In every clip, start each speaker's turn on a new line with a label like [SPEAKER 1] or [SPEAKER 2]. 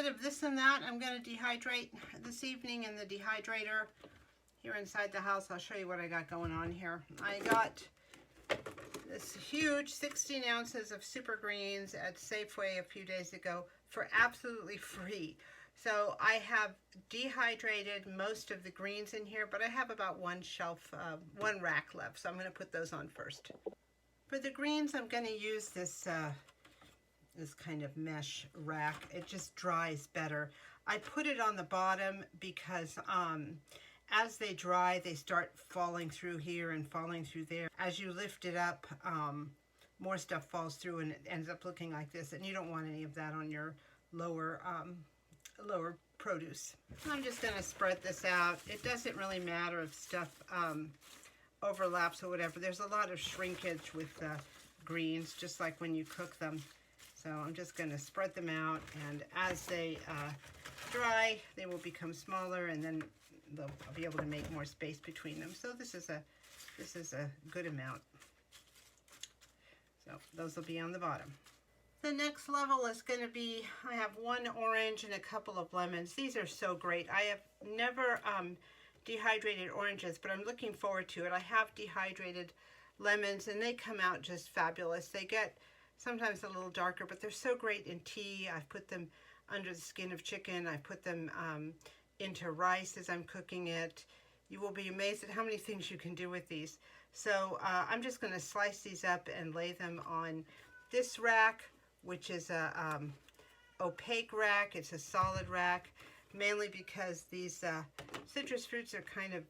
[SPEAKER 1] instead of this and that, I'm going to dehydrate this evening in the dehydrator here inside the house. I'll show you what I got going on here. I got this huge 16 ounces of super greens at Safeway a few days ago for absolutely free. So I have dehydrated most of the greens in here, but I have about one rack left, so I'm going to put those on first. For the greens, I'm going to use this this kind of mesh rack. It just dries better. I put it on the bottom because as they dry, they start falling through here and falling through there. As you lift it up, more stuff falls through and it ends up looking like this, and you don't want any of that on your lower produce. I'm just going to spread this out. It doesn't really matter if stuff overlaps or whatever. There's a lot of shrinkage with greens, just like when you cook them. So I'm just going to spread them out, and as they dry, they will become smaller, and then I'll be able to make more space between them. So this is a good amount. So those will be on the bottom. The next level is going to be, I have one orange and a couple of lemons. These are so great. I have never dehydrated oranges, but I'm looking forward to it. I have dehydrated lemons, and they come out just fabulous. They get sometimes a little darker, but they're so great in tea. I've put them under the skin of chicken. I put them into rice as I'm cooking it. You will be amazed at how many things you can do with these. So I'm just going to slice these up and lay them on this rack, which is a opaque rack. It's a solid rack, mainly because these citrus fruits are kind of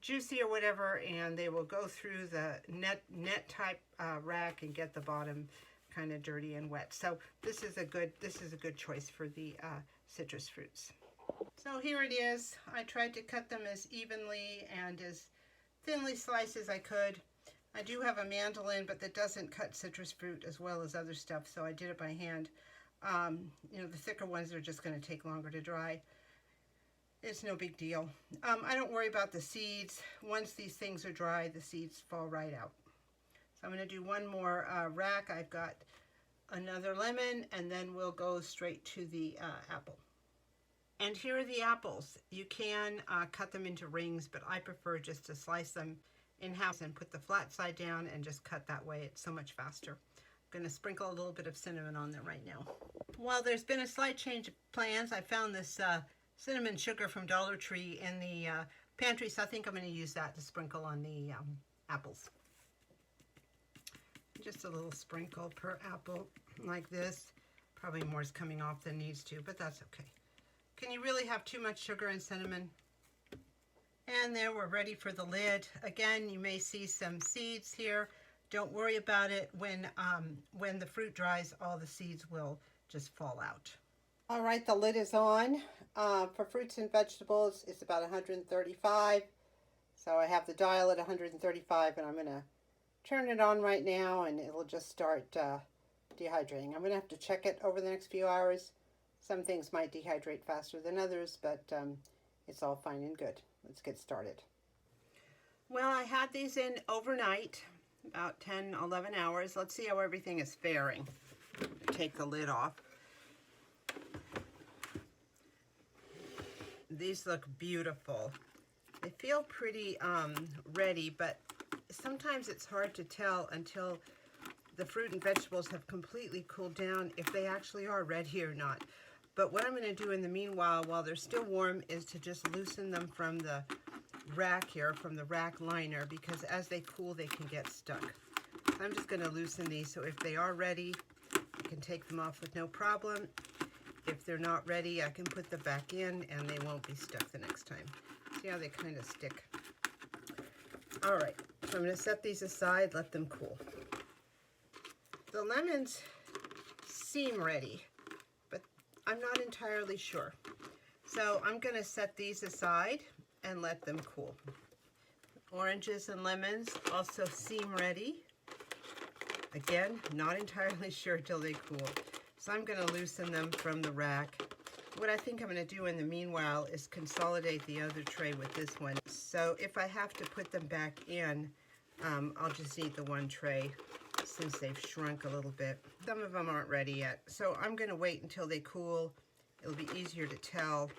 [SPEAKER 1] juicy or whatever, and they will go through the net type rack and get the bottom kind of dirty and wet. So this is a good choice for the citrus fruits. So here it is. I tried to cut them as evenly and as thinly sliced as I could. I do have a mandolin, but that doesn't cut citrus fruit as well as other stuff, so I did it by hand. You know, the thicker ones are just going to take longer to dry. It's no big deal. I don't worry about the seeds. Once these things are dry, the seeds fall right out. So I'm going to do one more rack. I've got another lemon, and then we'll go straight to the apple. And here are the apples. You can cut them into rings, but I prefer just to slice them in-house and put the flat side down and just cut that way. It's so much faster. I'm going to sprinkle a little bit of cinnamon on them right now. Well, there's been a slight change of plans. I found this cinnamon sugar from Dollar Tree in the pantry, so I think I'm going to use that to sprinkle on the apples. Just a little sprinkle per apple like this. Probably more is coming off than needs to, but that's okay. Can you really have too much sugar and cinnamon? And there, we're ready for the lid. Again, you may see some seeds here. Don't worry about it. When the fruit dries, all the seeds will just fall out. All right, the lid is on. For fruits and vegetables, it's about 135. So I have the dial at 135, and I'm going to turn it on right now, and it'll just start dehydrating. I'm going to have to check it over the next few hours. Some things might dehydrate faster than others, but it's all fine and good. Let's get started. Well, I had these in overnight, about 10, 11 hours. Let's see how everything is faring. Take the lid off. These look beautiful. They feel pretty ready, but sometimes it's hard to tell until the fruit and vegetables have completely cooled down if they actually are ready or not. But what I'm going to do in the meanwhile, while they're still warm, is to just loosen them from the rack here, from the rack liner, because as they cool, they can get stuck. So I'm just going to loosen these, so if they are ready, I can take them off with no problem. If they're not ready, I can put them back in, and they won't be stuck the next time. See how they kind of stick? All right, so I'm going to set these aside, let them cool. The lemons seem ready, but I'm not entirely sure. So I'm going to set these aside and let them cool. Oranges and lemons also seem ready. Again, not entirely sure till they cool. So I'm going to loosen them from the rack. What I think I'm going to do in the meanwhile is consolidate the other tray with this one. So if I have to put them back in, I'll just need the one tray since they've shrunk a little bit. Some of them aren't ready yet. So I'm going to wait until they cool it'll be easier to tell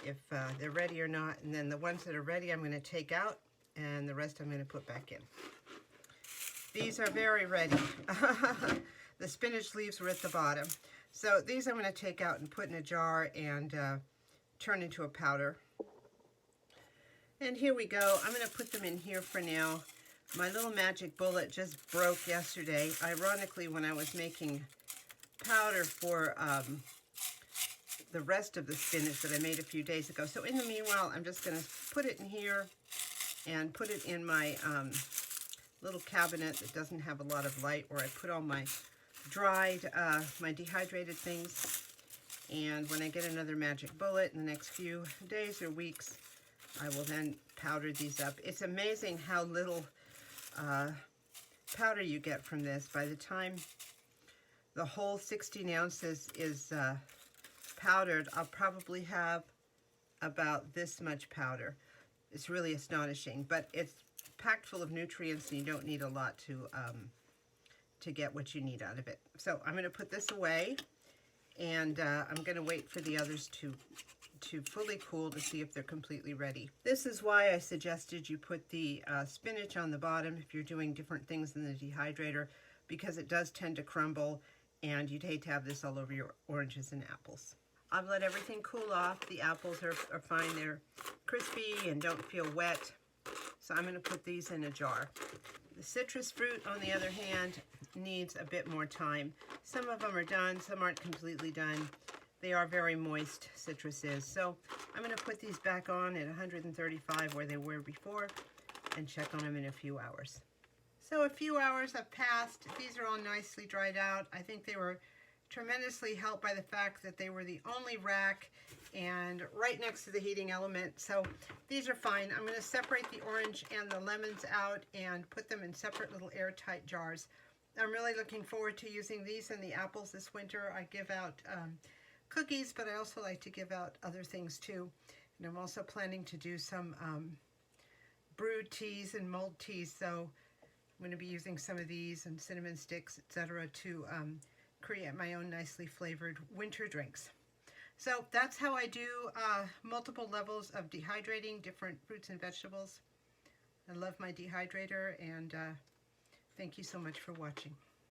[SPEAKER 1] if they're ready or not. And then the ones that are ready I'm going to take out, and the rest I'm going to put back in. These are very ready. The spinach leaves were at the bottom. So these I'm going to take out and put in a jar and turn into a powder. And here we go. I'm going to put them in here for now. My little magic bullet just broke yesterday. Ironically, when I was making powder for the rest of the spinach that I made a few days ago. So in the meanwhile, I'm just going to put it in here and put it in my little cabinet that doesn't have a lot of light, where I put all my dried, my dehydrated things. And when I get another magic bullet in the next few days or weeks, I will then powder these up. It's amazing how little powder you get from this. By the time the whole 16 ounces is powdered, I'll probably have about this much powder. It's really astonishing, but it's packed full of nutrients and you don't need a lot to get what you need out of it. So I'm going to put this away, and I'm going to wait for the others to fully cool to see if they're completely ready. This is why I suggested you put the spinach on the bottom if you're doing different things in the dehydrator, because it does tend to crumble and you'd hate to have this all over your oranges and apples. I've let everything cool off. The apples are fine. They're crispy and don't feel wet. So I'm going to put these in a jar. The citrus fruit, on the other hand, needs a bit more time. Some of them are done, some aren't completely done. They are very moist, citrus is. So I'm going to put these back on at 135 where they were before and check on them in a few hours. So a few hours have passed. These are all nicely dried out. I think they were tremendously helped by the fact that they were the only rack and right next to the heating element. So these are fine. I'm going to separate the orange and the lemons out and put them in separate little airtight jars. I'm really looking forward to using these and the apples this winter. I give out cookies, but I also like to give out other things too. And I'm also planning to do some brewed teas and mulled teas. So I'm going to be using some of these and cinnamon sticks, etc., to create my own nicely flavored winter drinks. So that's how I do multiple levels of dehydrating different fruits and vegetables. I love my dehydrator, and thank you so much for watching.